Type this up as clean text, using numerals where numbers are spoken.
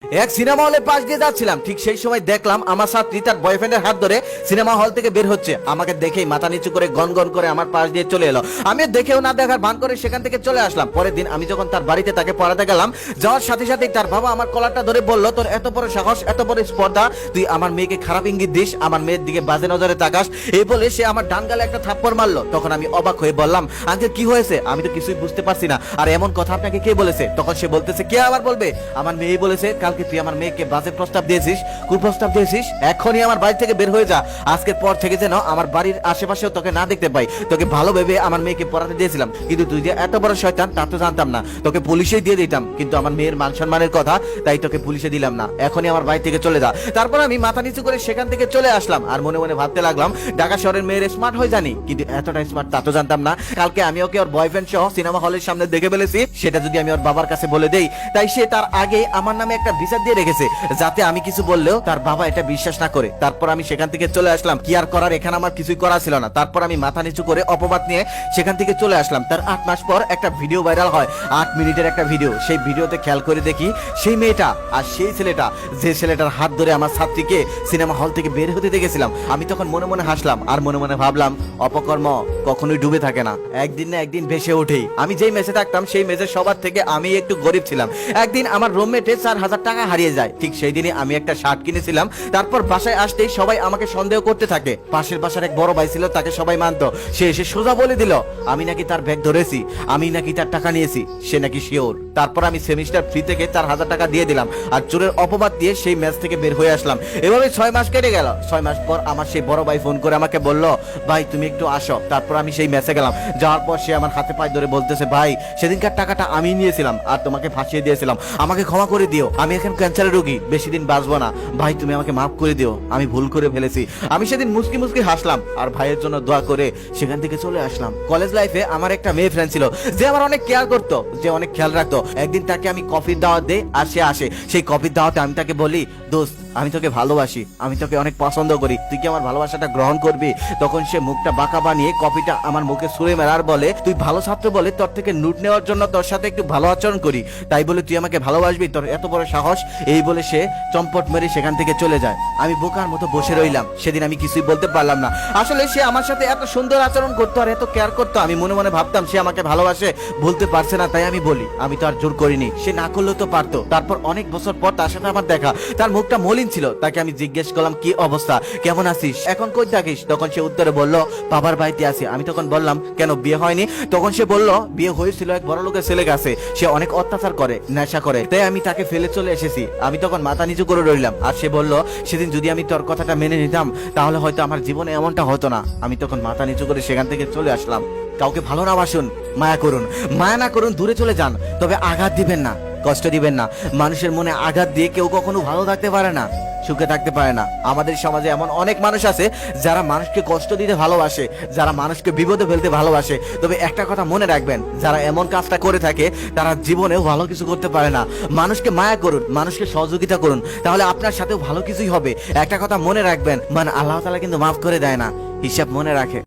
এক সিনেমা হলের পাশ দিয়ে যাচ্ছিলাম, ঠিক সেই সময় দেখলাম আমার ছাত্রী তার বয়ফ্রেন্ডের হাত ধরে সিনেমা হল থেকে বের হচ্ছে। আমাকে দেখেই মাথা নিচু করে গনগন করে আমার পাশ দিয়ে চলে এলো। আমি দেখেও না দেখার ভান করে সেখান থেকে চলে আসলাম। পরের দিন আমি যখন তার বাড়িতে তাকে পড়াতে গেলাম, যাওয়ার সাথে সাথেই তার বাবা আমার কলারটা ধরে বলল, তোর এত বড় সাহস, এত বড় স্পর্ধা, তুই আমার মেয়েকে খারাপ ইঙ্গিত দিস, আমার মেয়ের দিকে বাজে নজরে তাকাস। এই বলে সে আমার ডান গালে একটা থাপ্পড় মারলো। তখন আমি অবাক হয়ে বললাম, আঙ্কেল কি হয়েছে? আমি তো কিছুই বুঝতে পারছি না। আর এমন কথা আপনাকে কে বলেছে? তখন সে বলতেছে, কে আবার বলবে? আমার মেয়ে বলেছে, কালকে তুই আমার মেয়েকে বাজে প্রস্তাব দিয়েছিস, কুপ্রস্তাব দিয়েছিস। এখনই আমার বাড়ি থেকে বের হয়ে যা। আজকের পর থেকে যেন আমার বাড়ির আশেপাশেও তোকে না দেখতে পাই। তোকে ভালো ভেবে আমার মেয়েকে পড়াতে দিয়েছিলাম, কিন্তু তুই যে এত বড় শয়তান তা তো জানতাম না। তোকে পুলিশেই দিয়ে দিতাম, কিন্তু আমার মেয়ের মান সম্মানের কথা, তাই তোকে পুলিশে দিলাম না। এখনই আমার বাড়ি থেকে চলে যা। তারপর আমি মাথা নিচু করে সেখান থেকে চলে আসলাম। আর মনে মনে ভাবতে লাগলাম, ঢাকা শহরের মেয়ের স্মার্ট হয়ে জানি, কিন্তু এতটা স্মার্ট তা তো জানতাম না। কালকে আমি ওকে ওর বয়ফ্রেন্ড সহ সিনেমা হলের সামনে দেখে ফেলেছি। সেটা যদি আমি ওর বাবার কাছে বলে দেই, তাই সে তার আগে আমার নামে একটা ভিসা দিয়ে রেখেছে, যাতে আমি কিছু বললেও তার বাবা এটা বিশ্বাস না করে। তারপর আমি সেখান থেকে চলে আসলাম। কি আর করার, এখানে আমার কিছুই করা ছিল না। তারপর আমি মাথা নিচু করে অপবাদ নিয়ে সেখান থেকে চলে আসলাম। তার 8 মাস পর একটা ভিডিও ভাইরাল হয়, 8 মিনিটের একটা ভিডিও। সেই ভিডিওতে খেয়াল করে দেখি সেই মেয়েটা আর সেই ছেলেটা, যে ছেলেটার হাত ধরে আমার ছাত্রীকে সিনেমা হল থেকে বের হতে দেখেছিলাম। আমি তখন মনে মনে হাসলাম আর মনে মনে ভাবলাম, অপকর্ম কখনোই ডুবে থাকে না, একদিন না একদিন ভেসে ওঠেই। আমি যেই মেসে থাকতাম সেই মেসে সবার থেকে আমি একটু গরিব ছিলাম। একদিন আমার রুমমেটে 4,000 টাকা হারিয়ে যায়। ঠিক সেই দিনই আমি একটা শার্ট কিনেছিলাম। তারপর বাসায় আসতেই সবাই আমাকে সন্দেহ করতে থাকে। পাশের বাসার এক বড় ভাই ছিল, তাকে সবাই মানতো। সে এসে সোজা বলে দিল আমি নাকি তার ব্যাগ ধরেছি, আমি নাকি তার টাকা নিয়েছি, সে নাকি শিওর। তারপর আমি সেমিস্টার ফ্রি থেকে 4,000 টাকা দিয়ে দিলাম আর চোরের অপবাদ দিয়ে সেই ম্যাচ থেকে বের হয়ে আসলাম। এভাবে 6 মাস কেটে গেল। 6 মাস পর আমার সেই বড় ভাই ফোন করে আমাকে বলল, ভাই তুমি একটু আসো। তারপর আমি সেই ম্যাচে গেলাম। যাওয়ার পর সে আমার হাতে পায়ে ধরে বলতেছে, ভাই সেদিনকার টাকাটা আমি নিয়েছিলাম আর তোমাকে ফাঁসিয়ে দিয়েছিলাম, আমাকে ক্ষমা করে দিও, আমি এখন ক্যান্সারের রোগী, বেশি দিন বাঁচবো না, ভাই তুমি আমাকে মাফ করে দিও, আমি ভুল করে ফেলেছি। আমি সেদিন মুসকি মুসকি হাসলাম আর ভাইয়ের জন্য দোয়া করে সেখান থেকে চলে আসলাম। কলেজ লাইফে আমার একটা মেয়ে ফ্রেন্ড ছিল, যে আমার অনেক কেয়ার করতো, যে অনেক খেয়াল রাখতো। একদিন তাকে আমি কফির দাওয়াত দেই আর সে আসে। সেই কফির দাওয়াতে আমি তাকে বলি, দোস্ত আমি তোকে ভালোবাসি, আমি তোকে অনেক পছন্দ করি, তুই কি আমার ভালোবাসাটা গ্রহণ করবি? তখন সে মুখটা বাঁকা বানিয়ে কফিটা আমার মুখে ছুঁড়ে মেরার বলে, তুই ভালো ছাত্র বলে তোর থেকে নোট নেওয়ার জন্য তোর সাথে একটু ভালো আচরণ করি, তাই বলে তুই আমাকে ভালোবাসবি, তোর এত বড় সাহস? এই বলে সে চম্পট মেরে সেখান থেকে চলে যায়। আমি বোকার মতো বসে রইলাম। সেদিন আমি কিছুই বলতে পারলাম না। আসলে সে আমার সাথে এত সুন্দর আচরণ করতো আর এত কেয়ার করতো, আমি মনে মনে ভাবতাম সে আমাকে ভালোবাসে, বলতে পারছে না তাই আমি বলি। আমি তো আর জোর করিনি, সে না করলেও তো পারতো। তারপর অনেক বছর পর তার সাথে আমার দেখা। তার মুখটা মলিন ছিল। তাকে আমি জিজ্ঞেস করলাম, কি অবস্থা, কেমন আছিস, এখন কই থাকিস? তখন সে উত্তরে বলল, বাবার বাড়িতে আছি। আমি তখন বললাম, কেন বিয়ে হয়নি? তখন সে বলল, বিয়ে হয়েছিল এক বড় লোকের ছেলে কাছে, সে অনেক অত্যাচার করে, নেশা করে, তাই আমি তাকে ফেলে চলে এসেছি। আমি তখন মাথা নিচু করে রইলাম। আর সে বলল, সেদিন যদি আমি তোর কথাটা মেনে নিতাম তাহলে হয়তো আমার জীবনে এমনটা হতো না। আমি তখন মাথা নিচু করে সেখান থেকে চলে আসলাম। কাউকে ভালো না বাসুন, মায়া করুন, মায়া না করুন, দূরে চলে যান, তবে আঘাত দিবেন না, কষ্ট দিবেন না। মানুষের মনে আঘাত দিয়ে কেউ কখনো ভালো থাকতে পারে না, সুখে থাকতে পারে না। আমাদের সমাজে এমন অনেক মানুষ আছে যারা মানুষকে কষ্ট দিতে ভালোবাসে, যারা মানুষকে বিপদে ফেলতে ভালোবাসে। তবে একটা কথা মনে রাখবেন, যারা এমন কাজটা করে থাকে তারা জীবনেও ভালো কিছু করতে পারে না। মানুষকে মায়া করুন, মানুষকে সহযোগিতা করুন, তাহলে আপনার সাথেও ভালো কিছুই হবে। একটা কথা মনে রাখবেন, মানে আল্লাহ তাআলা কিন্তু মাফ করে দেয় না, হিসাব মনে রাখে।